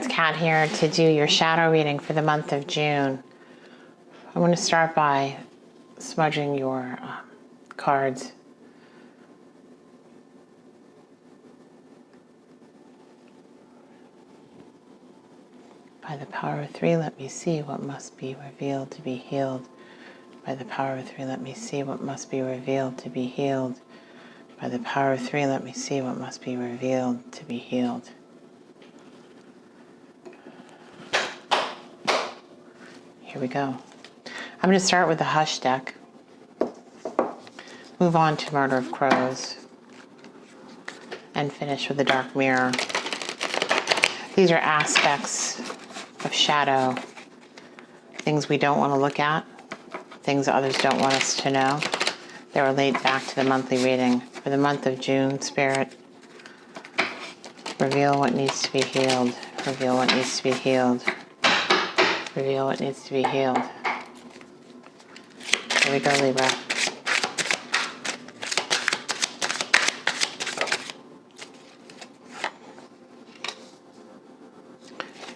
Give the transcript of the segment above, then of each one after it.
it's Kat here to do your shadow reading for the month of June. I'm going to start by smudging your cards. By the power of 3, let me see what must be revealed to be healed. By the power of 3, let me see what must be revealed to be healed. By the power of 3, let me see what must be revealed to be healed. Here we go. I'm going to start with the Hush deck. Move on to Murder of Crows. And finish with the Dark Mirror. These are aspects of shadow. Things we don't want to look at. Things others don't want us to know. They relate back to the monthly reading. For the month of June, Spirit, reveal what needs to be healed. Reveal what needs to be healed. Reveal what needs to be healed. Here we go, Libra.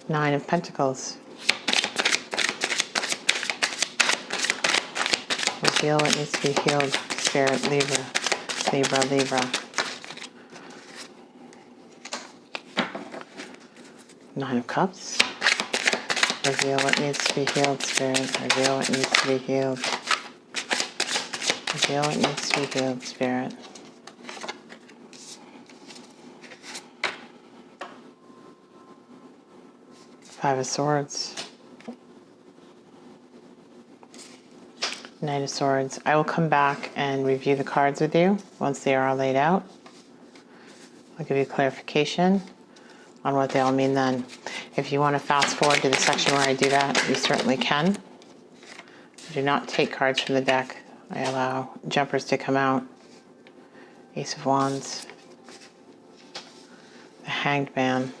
Nine of Pentacles. Reveal what needs to be healed, Spirit, Libra. Libra, Libra. Nine of Cups. Reveal what needs to be healed, Spirit. Reveal what needs to be healed. Reveal what needs to be healed, Spirit. Five of Swords. Knight of Swords. I will come back and review the cards with you once they are all laid out. I'll give you clarification on what they all mean then. If you want to fast forward to the section where I do that, you certainly can. I do not take cards from the deck. I allow jumpers to come out. Ace of Wands. The Hanged Man.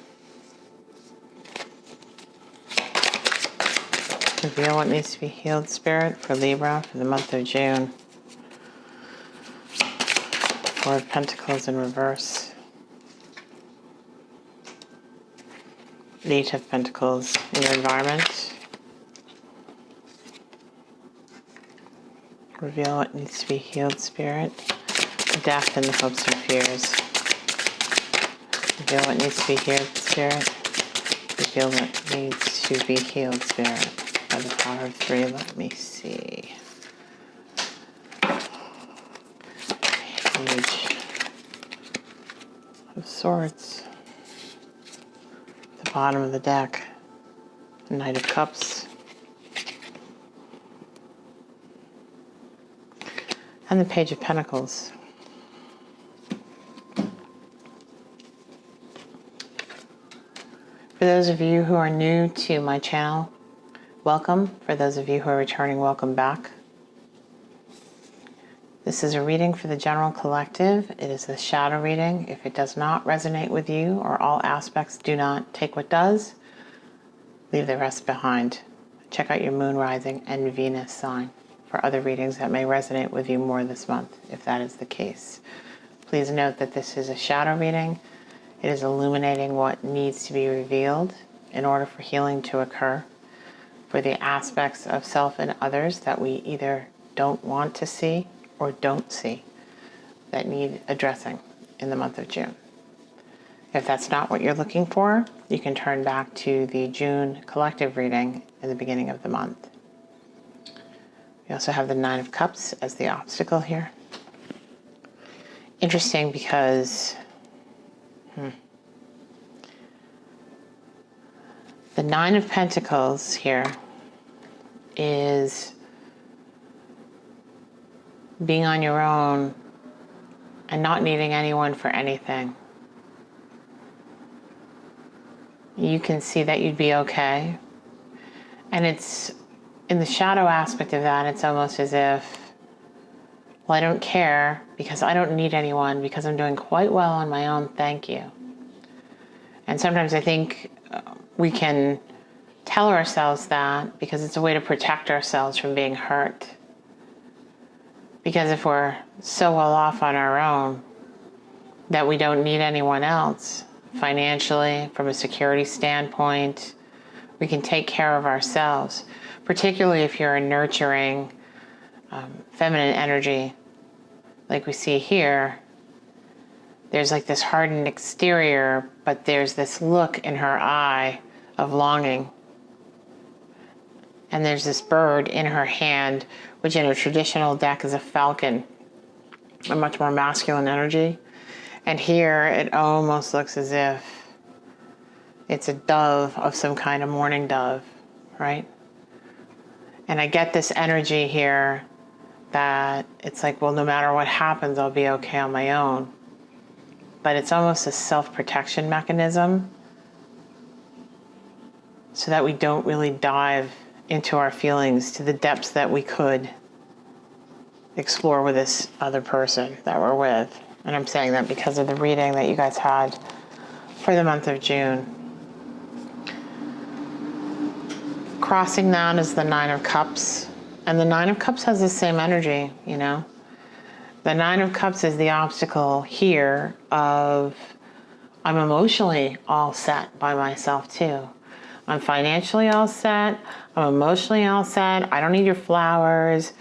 Reveal what needs to be healed, Spirit, for Libra for the month of June. Four of Pentacles in reverse. Eight of Pentacles in your environment. Reveal what needs to be healed, Spirit. Death and the hopes and fears. Reveal what needs to be healed, Spirit. Reveal what needs to be healed, Spirit. By the power of 3, let me see. Page of Swords. The bottom of the deck. Knight of Cups. And the Page of Pentacles. For those of you who are new to my channel, welcome. For those of you who are returning, welcome back. This is a reading for the general collective. It is a shadow reading. If it does not resonate with you or all aspects, do not take what does. Leave the rest behind. Check out your moon, rising, and Venus sign for other readings that may resonate with you more this month, if that is the case. Please note that this is a shadow reading. It is illuminating what needs to be revealed in order for healing to occur, for the aspects of self and others that we either don't want to see or don't see that need addressing in the month of June. If that's not what you're looking for, you can turn back to the June collective reading in the beginning of the month. We also have the Nine of Cups as the obstacle here. Interesting because the Nine of Pentacles here is being on your own and not needing anyone for anything. You can see that you'd be okay. And it's, in the shadow aspect of that, it's almost as if, well, I don't care because I don't need anyone because I'm doing quite well on my own, thank you. And sometimes I think we can tell ourselves that because it's a way to protect ourselves from being hurt. Because if we're so well off on our own that we don't need anyone else financially, from a security standpoint. We can take care of ourselves, particularly if you're a nurturing, feminine energy, like we see here. There's like this hardened exterior, but there's this look in her eye of longing. And there's this bird in her hand, which in a traditional deck is a falcon, a much more masculine energy. And here it almost looks as if it's a dove of some kind, of mourning dove, right? And I get this energy here that it's like, well, no matter what happens, I'll be okay on my own. But it's almost a self-protection mechanism so that we don't really dive into our feelings to the depths that we could explore with this other person that we're with. And I'm saying that because of the reading that you guys had for the month of June. Crossing that is the Nine of Cups. And the Nine of Cups has the same energy, you know. The Nine of Cups is the obstacle here of I'm emotionally all set by myself too. I'm financially all set. I'm emotionally all set. I don't need your flowers.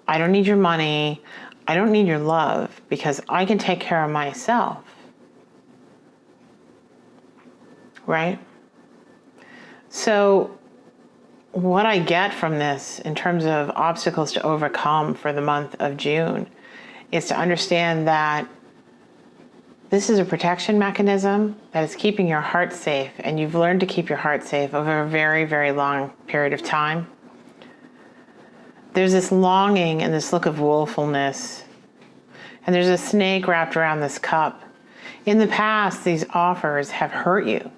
I don't need your money. I don't need your love because I can take care of myself. Right? So what I get from this in terms of obstacles to overcome for the month of June is to understand that this is a protection mechanism that is keeping your heart safe, and you've learned to keep your heart safe over a very, very long period of time. There's this longing and this look of woefulness, and there's a snake wrapped around this cup. In the past, these offers have hurt you.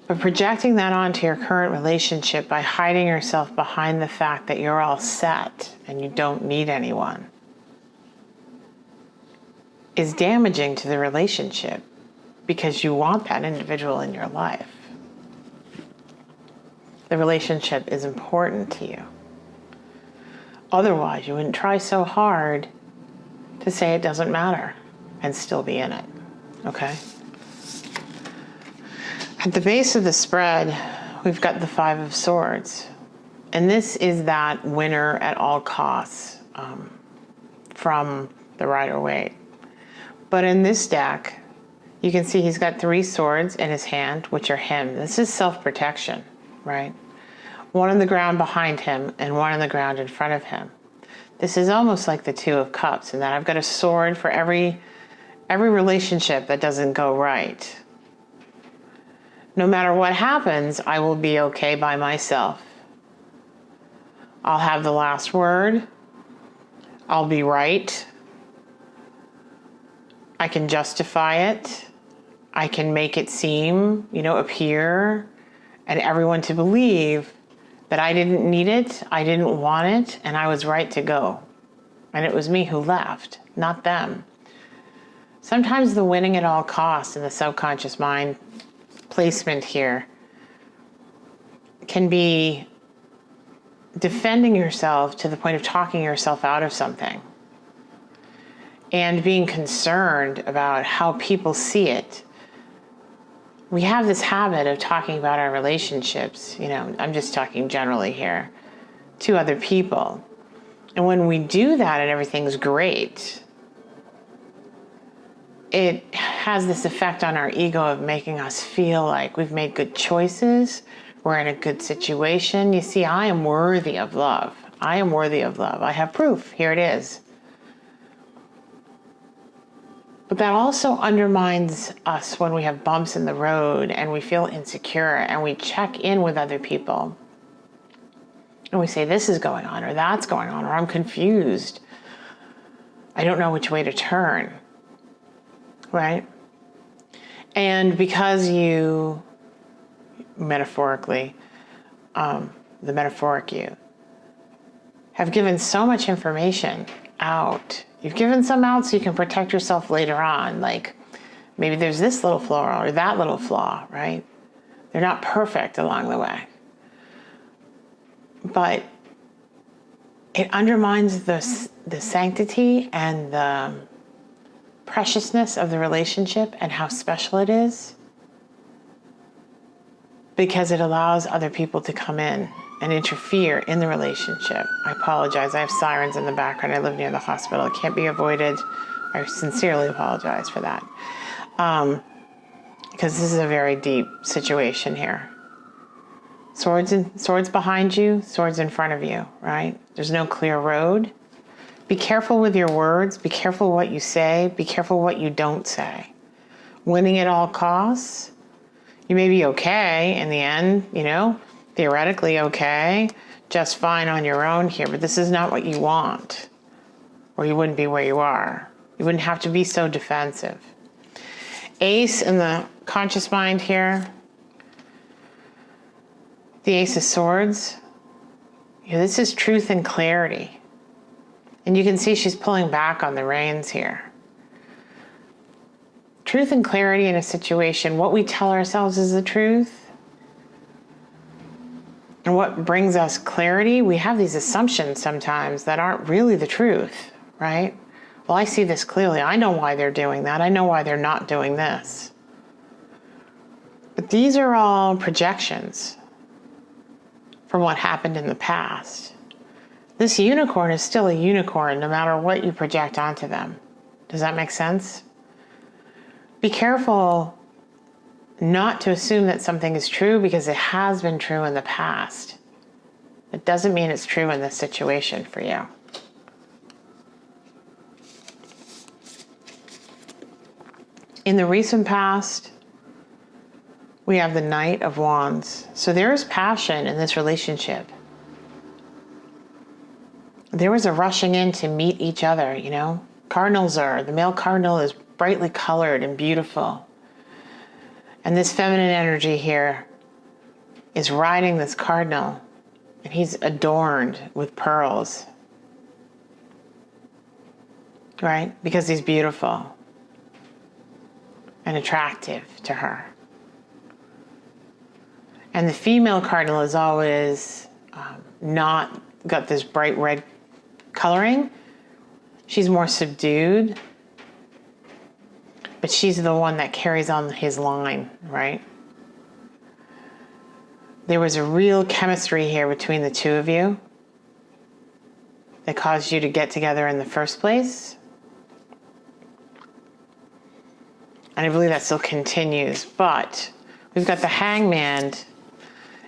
But projecting that onto your current relationship by hiding yourself behind the fact that you're all set and you don't need anyone is damaging to the relationship because you want that individual in your life. The relationship is important to you. Otherwise, you wouldn't try so hard to say it doesn't matter and still be in it, okay? At the base of the spread, we've got the Five of Swords. And this is that winner at all costs from the Rider-Waite. But in this deck, you can see he's got 3 swords in his hand, which are him. This is self-protection, right? One on the ground behind him and one on the ground in front of him. This is almost like the Two of Cups, in that I've got a sword for every relationship that doesn't go right. No matter what happens, I will be okay by myself. I'll have the last word. I'll be right. I can justify it. I can make it seem, appear, and everyone to believe that I didn't need it, I didn't want it, and I was right to go. And it was me who left, not them. Sometimes the winning at all costs in the subconscious mind placement here can be defending yourself to the point of talking yourself out of something and being concerned about how people see it. We have this habit of talking about our relationships, I'm just talking generally here, to other people. And when we do that and everything's great, it has this effect on our ego of making us feel like we've made good choices, we're in a good situation. You see, I am worthy of love. I am worthy of love. I have proof. Here it is. But that also undermines us when we have bumps in the road and we feel insecure and we check in with other people. And we say, this is going on, or that's going on, or I'm confused. I don't know which way to turn. Right? And because you, metaphorically, the metaphoric you, have given so much information out. You've given some out so you can protect yourself later on. Like, maybe there's this little flaw or that little flaw, right? They're not perfect along the way. But it undermines the sanctity and the preciousness of the relationship and how special it is, because it allows other people to come in and interfere in the relationship. I apologize. I have sirens in the background. I live near the hospital. It can't be avoided. I sincerely apologize for that. Because this is a very deep situation here. Swords behind you, swords in front of you, right? There's no clear road. Be careful with your words. Be careful what you say. Be careful what you don't say. Winning at all costs. You may be okay in the end, theoretically okay, just fine on your own here, but this is not what you want, or you wouldn't be where you are. You wouldn't have to be so defensive. Ace in the conscious mind here. The Ace of Swords. This is truth and clarity. And you can see she's pulling back on the reins here. Truth and clarity in a situation, what we tell ourselves is the truth. And what brings us clarity, we have these assumptions sometimes that aren't really the truth, right? Well, I see this clearly. I know why they're doing that. I know why they're not doing this. But these are all projections from what happened in the past. This unicorn is still a unicorn no matter what you project onto them. Does that make sense? Be careful not to assume that something is true because it has been true in the past. It doesn't mean it's true in this situation for you. In the recent past, we have the Knight of Wands. So there is passion in this relationship. There was a rushing in to meet each other, the male cardinal is brightly colored and beautiful. And this feminine energy here is riding this cardinal, and he's adorned with pearls, right? Because he's beautiful and attractive to her. And the female cardinal is always not got this bright red coloring. She's more subdued, but she's the one that carries on his line, right? There was a real chemistry here between the two of you that caused you to get together in the first place. And I believe that still continues, but we've got the Hangman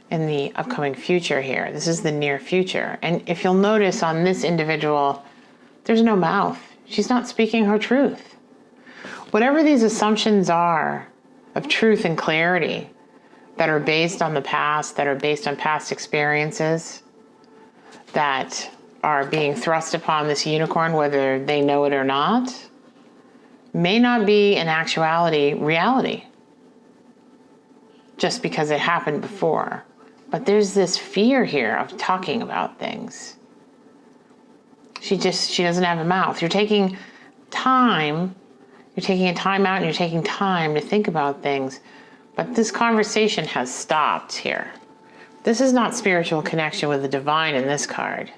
in the upcoming future here. This is the near future. And if you'll notice on this individual, there's no mouth. She's not speaking her truth. Whatever these assumptions are of truth and clarity that are based on the past, that are based on past experiences, that are being thrust upon this unicorn, whether they know it or not, may not be in actuality reality just because it happened before. But there's this fear here of talking about things. She doesn't have a mouth. You're taking time, you're taking a time out and you're taking time to think about things. But this conversation has stopped here. This is not spiritual connection with the divine in this card.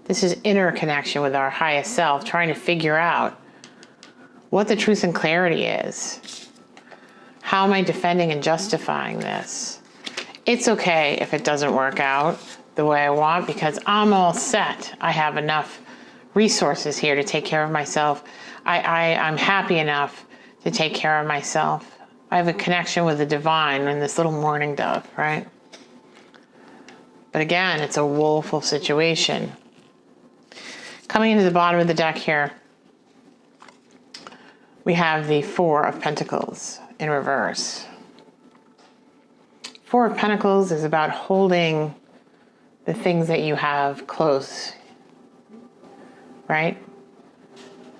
This is inner connection with our highest self, trying to figure out what the truth and clarity is. How am I defending and justifying this? It's okay if it doesn't work out the way I want because I'm all set. I have enough resources here to take care of myself. I'm happy enough to take care of myself. I have a connection with the divine and this little mourning dove, right? But again, it's a woeful situation. Coming into the bottom of the deck here, we have the Four of Pentacles in reverse. Four of Pentacles is about holding the things that you have close, right?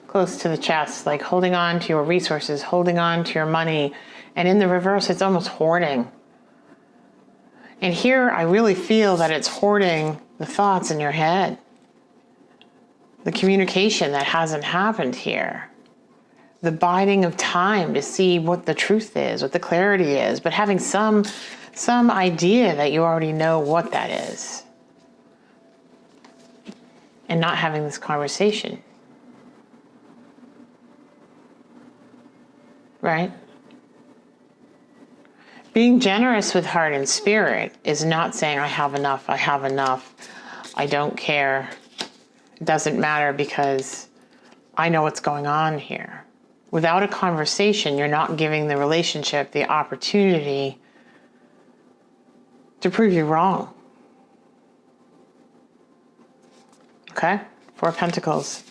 Close to the chest, like holding on to your resources, holding on to your money. And in the reverse, it's almost hoarding. And here, I really feel that it's hoarding the thoughts in your head. The communication that hasn't happened here. The biding of time to see what the truth is, what the clarity is, but having some idea that you already know what that is. And not having this conversation. right? Being generous with heart and spirit is not saying I have enough, I don't care, it doesn't matter because I know what's going on here. Without a conversation, you're not giving the relationship the opportunity to prove you wrong. Okay? Four of Pentacles.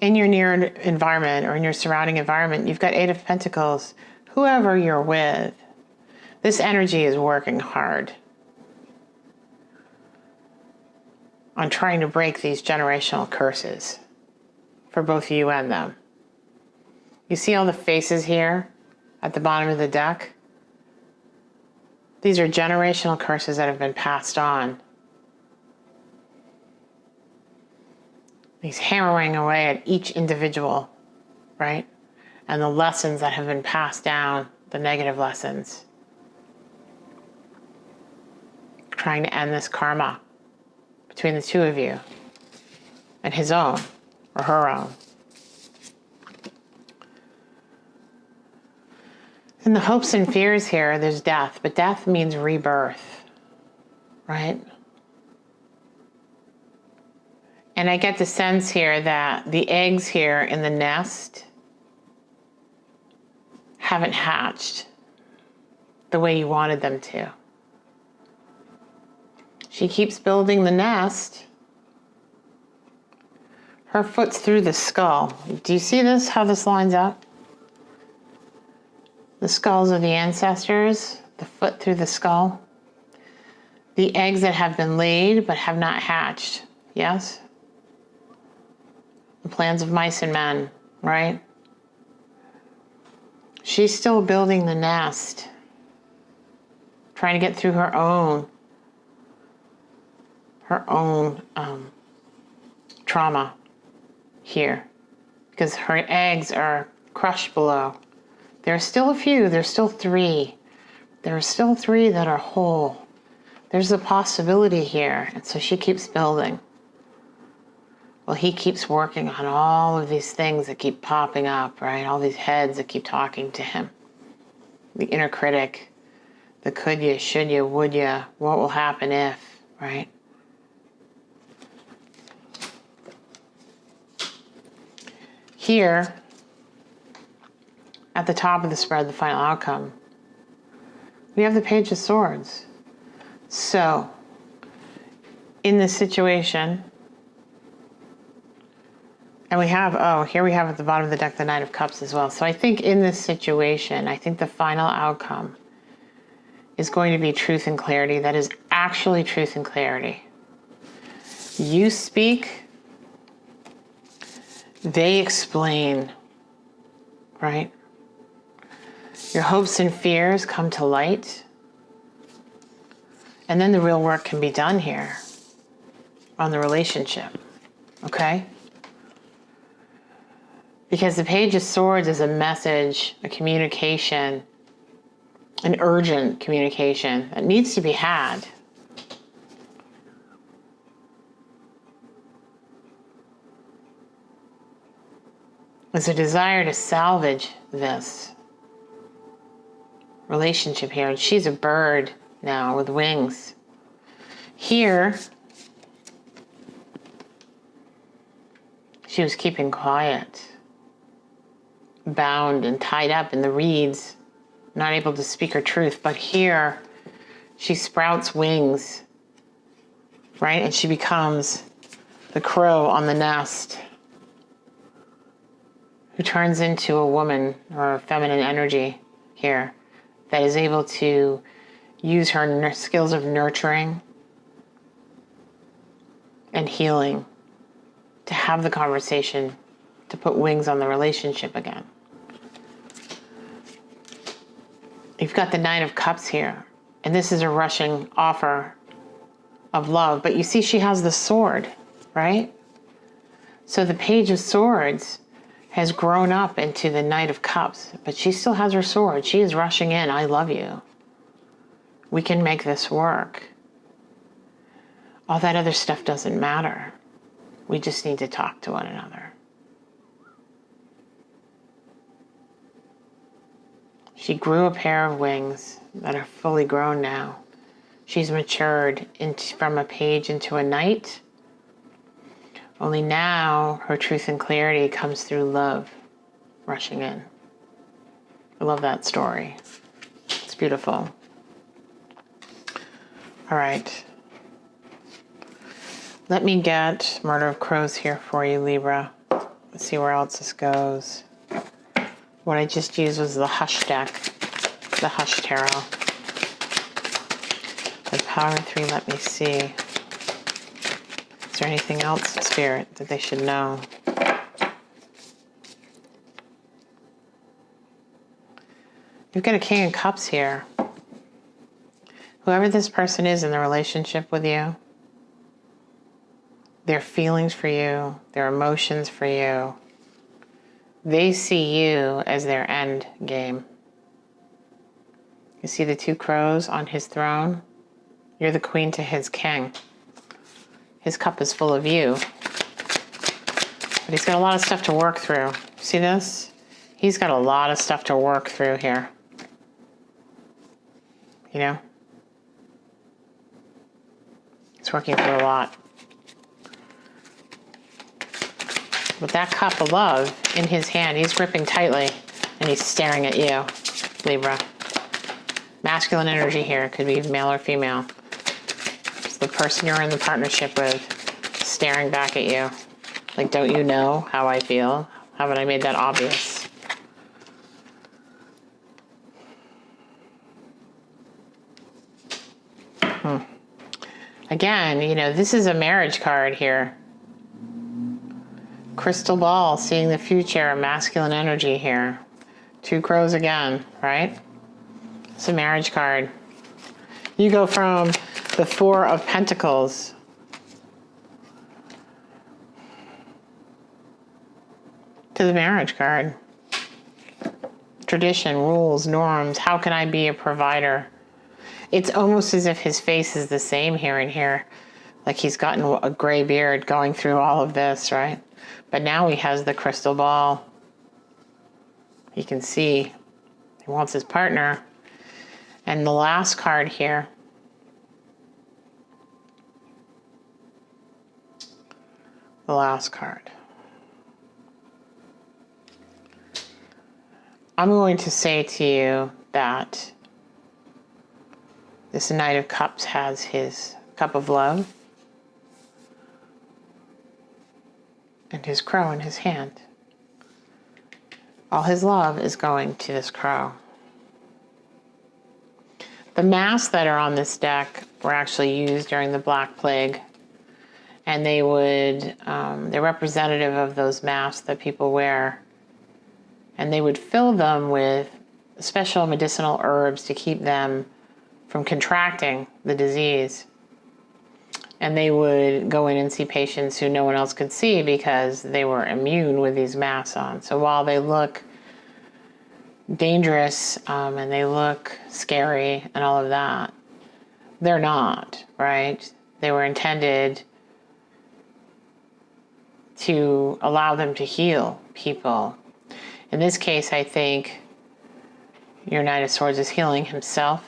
In your near environment or in your surrounding environment, you've got Eight of Pentacles. Whoever you're with, this energy is working hard on trying to break these generational curses for both you and them. You see all the faces here at the bottom of the deck? These are generational curses that have been passed on. He's hammering away at each individual, right? And the lessons that have been passed down, the negative lessons. Trying to end this karma between the two of you and his own or her own. In the hopes and fears here, there's death, but death means rebirth, right? And I get the sense here that the eggs here in the nest haven't hatched the way you wanted them to. She keeps building the nest. Her foot's through the skull. Do you see this, how this lines up? The skulls of the ancestors, the foot through the skull. The eggs that have been laid but have not hatched, yes? The plans of mice and men, right? She's still building the nest, trying to get through her own trauma here, because her eggs are crushed below. There's still a few, there's still three. There are still three that are whole. There's a possibility here, and so she keeps building. Well, he keeps working on all of these things that keep popping up, right? All these heads that keep talking to him. The inner critic, the could you, should you, would you, what will happen if, right? Here, at the top of the spread, the final outcome, we have the Page of Swords. So, in this situation, and we have, here we have at the bottom of the deck the Knight of Cups as well. So I think in this situation, I think the final outcome is going to be truth and clarity. That is actually truth and clarity. You speak, they explain, right? Your hopes and fears come to light. And then the real work can be done here on the relationship, okay? Because the Page of Swords is a message, a communication, an urgent communication that needs to be had. There's a desire to salvage this relationship here. And she's a bird now with wings. Here, she was keeping quiet, bound and tied up in the reeds, not able to speak her truth. But here, she sprouts wings, right? And she becomes the crow on the nest, who turns into a woman or a feminine energy here that is able to use her skills of nurturing and healing to have the conversation, to put wings on the relationship again. You've got the Nine of Cups here, and this is a rushing offer of love, but you see she has the sword, right? So the Page of Swords has grown up into the Knight of Cups, but she still has her sword. She is rushing in. I love you. We can make this work. All that other stuff doesn't matter. We just need to talk to one another. She grew a pair of wings that are fully grown now. She's matured from a page into a knight. Only now her truth and clarity comes through love rushing in. I love that story. It's beautiful. All right. Let me get Murder of Crows here for you, Libra. Let's see where else this goes. What I just used was the Hush deck, the Hush Tarot. The Power 3, let me see. Is there anything else, Spirit, that they should know? You've got a King of Cups here. Whoever this person is in the relationship with you, their feelings for you, their emotions for you, they see you as their end game. You see the 2 crows on his throne? You're the queen to his king. His cup is full of you. But he's got a lot of stuff to work through. See this? He's got a lot of stuff to work through here. You know? He's working through a lot. With that cup of love in his hand, he's gripping tightly and he's staring at you, Libra. Masculine energy here. Could be male or female. It's the person you're in the partnership with staring back at you. Like, don't you know how I feel? Haven't I made that obvious? Again, you know, this is a marriage card here. Crystal ball, seeing the future, masculine energy here. 2 crows again, right? It's a marriage card. You go from the 4 of Pentacles to the marriage card. Tradition, rules, norms. How can I be a provider? It's almost as if his face is the same here and here. Like he's gotten a gray beard going through all of this, right? But now he has the crystal ball. He can see. He wants his partner. And the last card here. The last card. I'm going to say to you that this Knight of Cups has his cup of love and his crow in his hand. All his love is going to this crow. The masks that are on this deck were actually used during the Black Plague, and they would, they're representative of those masks that people wear, and they would fill them with special medicinal herbs to keep them from contracting the disease. And they would go in and see patients who no one else could see because they were immune with these masks on. So while they look dangerous and they look scary and all of that, they're not, right? They were intended to allow them to heal people. In this case, I think your Knight of Swords is healing himself.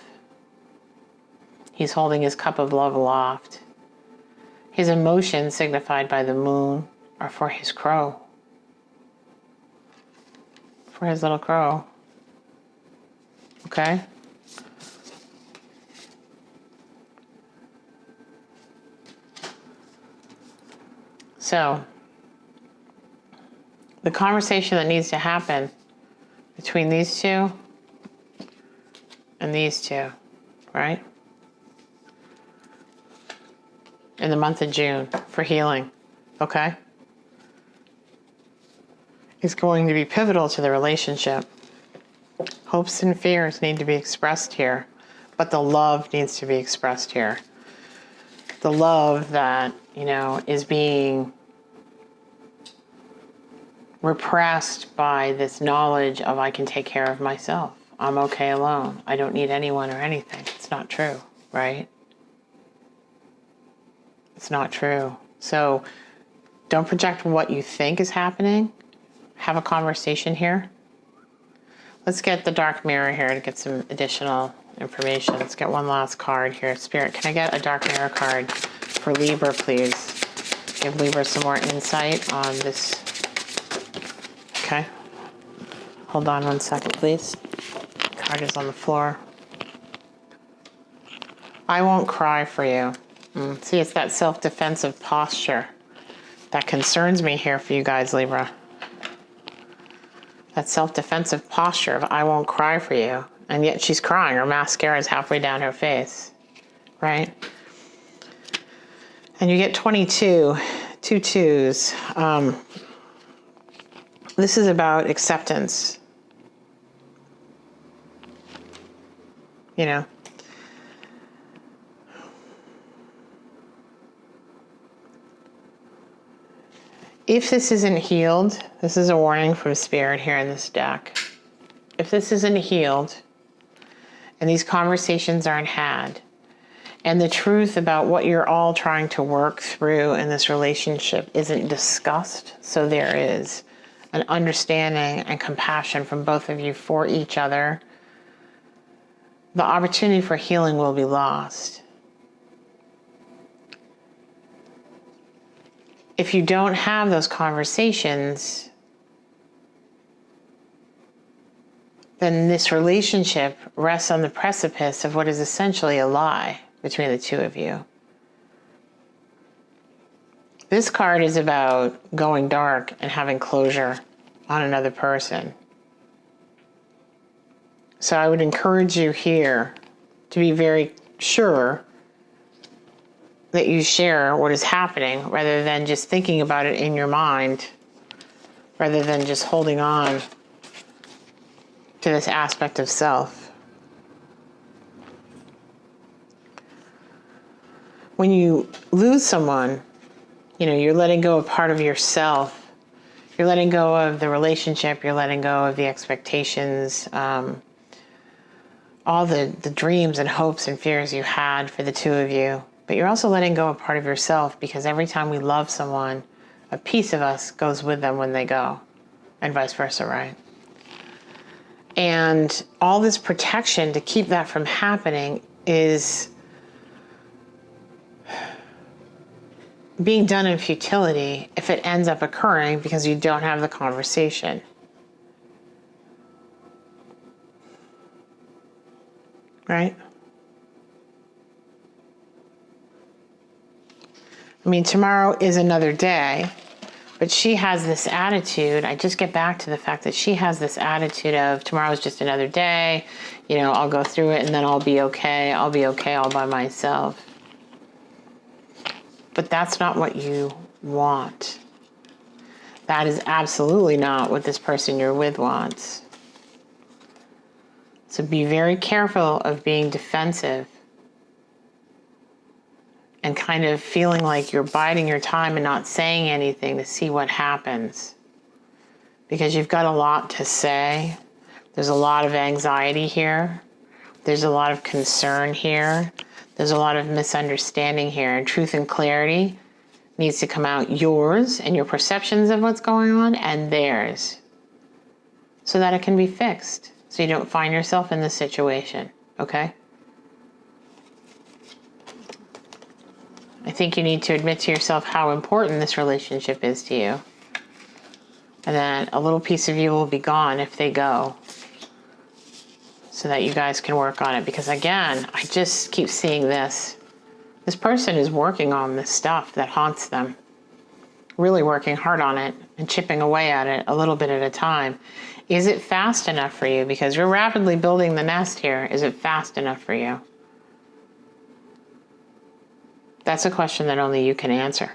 He's holding his cup of love aloft. His emotions, signified by the moon, are for his crow. For his little crow. Okay? So, the conversation that needs to happen between these two and these two, right? In the month of June for healing, okay? Is going to be pivotal to the relationship. Hopes and fears need to be expressed here, but the love needs to be expressed here. The love that, you know, is being repressed by this knowledge of I can take care of myself. I'm okay alone. I don't need anyone or anything. It's not true, right? It's not true. So don't project what you think is happening. Have a conversation here. Let's get the dark mirror here to get some additional information. Let's get one last card here. Spirit, can I get a dark mirror card for Libra, please? Give Libra some more insight on this. Okay. Hold on one second, please. Card is on the floor. I won't cry for you. See, it's that self-defensive posture that concerns me here for you guys, Libra. That self-defensive posture of I won't cry for you. And yet she's crying. Her mascara is halfway down her face. Right? And you get 22. 2 twos. This is about acceptance. You know. If this isn't healed, this is a warning from Spirit here in this deck. If this isn't healed, and these conversations aren't had, and the truth about what you're all trying to work through in this relationship isn't discussed, so there is an understanding and compassion from both of you for each other, the opportunity for healing will be lost. If you don't have those conversations, then this relationship rests on the precipice of what is essentially a lie between the two of you. This card is about going dark and having closure on another person. So I would encourage you here to be very sure that you share what is happening rather than just thinking about it in your mind, rather than just holding on to this aspect of self. When you lose someone, you know, you're letting go of part of yourself. You're letting go of the relationship. You're letting go of the expectations, all the dreams and hopes and fears you had for the two of you. But you're also letting go of part of yourself, because every time we love someone, a piece of us goes with them when they go, and vice versa, right? And all this protection to keep that from happening is being done in futility if it ends up occurring because you don't have the conversation. Right? I mean, tomorrow is another day, but she has this attitude. I just get back to the fact that she has this attitude of tomorrow's just another day. You know, I'll go through it and then I'll be okay. I'll be okay all by myself. But that's not what you want. That is absolutely not what this person you're with wants. So be very careful of being defensive and kind of feeling like you're biding your time and not saying anything to see what happens. Because you've got a lot to say. There's a lot of anxiety here. There's a lot of concern here. There's a lot of misunderstanding here. And truth and clarity needs to come out, yours and your perceptions of what's going on, and theirs, so that it can be fixed, so you don't find yourself in this situation, okay? I think you need to admit to yourself how important this relationship is to you. And that a little piece of you will be gone if they go, so that you guys can work on it. Because again, I just keep seeing this. This person is working on this stuff that haunts them. Really working hard on it and chipping away at it a little bit at a time. Is it fast enough for you? Because you're rapidly building the nest here. Is it fast enough for you? That's a question that only you can answer.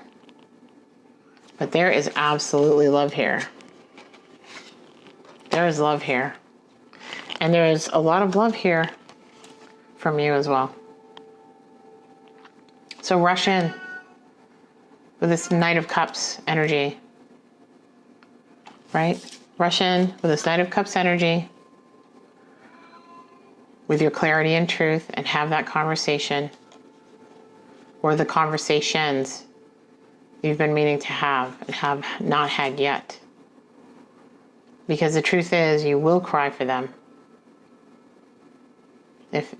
But there is absolutely love here. There is love here. And there is a lot of love here from you as well. So rush in with this Knight of Cups energy. Right? Rush in with this Knight of Cups energy, with your clarity and truth, and have that conversation, or the conversations you've been meaning to have and have not had yet. Because the truth is, you will cry for them if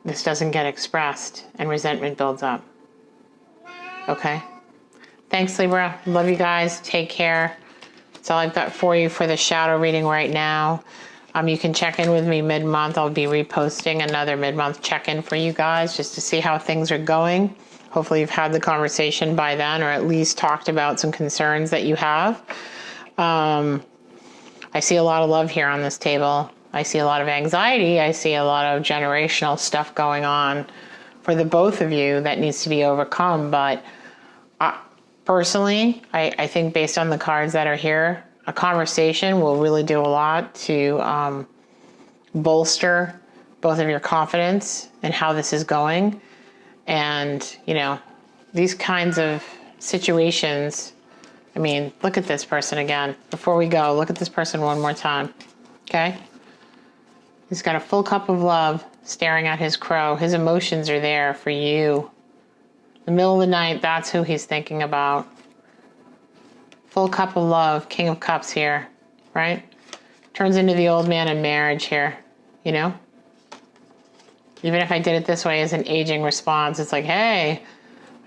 this doesn't get expressed and resentment builds up. Okay? Thanks, Libra. Love you guys. Take care. That's all I've got for you for the shadow reading right now. You can check in with me mid-month. I'll be reposting another mid-month check-in for you guys just to see how things are going. Hopefully you've had the conversation by then, or at least talked about some concerns that you have. I see a lot of love here on this table. I see a lot of anxiety. I see a lot of generational stuff going on for the both of you that needs to be overcome. But personally, I think based on the cards that are here, a conversation will really do a lot to bolster both of your confidence in how this is going. And, you know, these kinds of situations, I mean, look at this person again. Before we go, look at this person one more time, okay? He's got a full cup of love staring at his crow. His emotions are there for you. In the middle of the night, that's who he's thinking about. Full cup of love, King of Cups here, right? Turns into the old man in marriage here, you know? Even if I did it this way as an aging response, it's like, hey,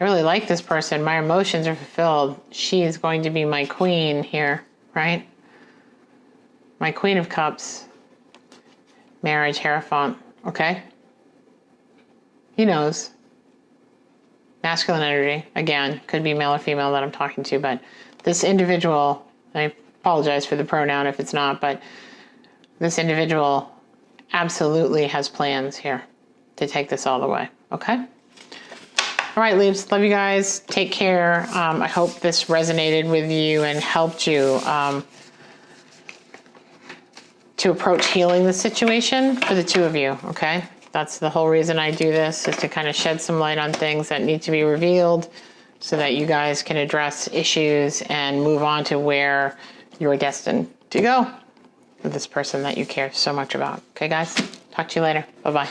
I really like this person. My emotions are fulfilled. She is going to be my queen here, right? My Queen of Cups. Marriage, Hierophant, okay? He knows. Masculine energy, again, could be male or female that I'm talking to, but this individual, I apologize for the pronoun if it's not, but this individual absolutely has plans here to take this all the way, okay? All right, Leaves, love you guys. Take care. I hope this resonated with you and helped you to approach healing the situation for the two of you, okay? That's the whole reason I do this, is to kind of shed some light on things that need to be revealed so that you guys can address issues and move on to where you're destined to go with this person that you care so much about. Okay, guys? Talk to you later. Bye-bye.